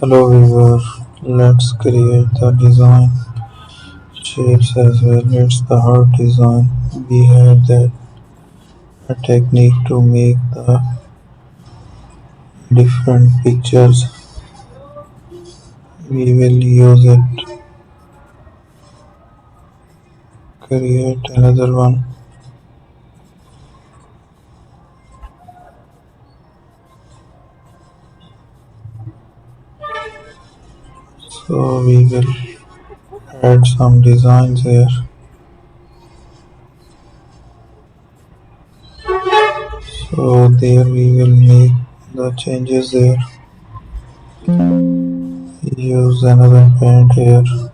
Hello viewer, let's create the design shapes as well. It's the heart design. We have that a technique to make the different pictures. We will use it. Create another one. So we will add some designs here. So there we will make the changes there. Use another paint here.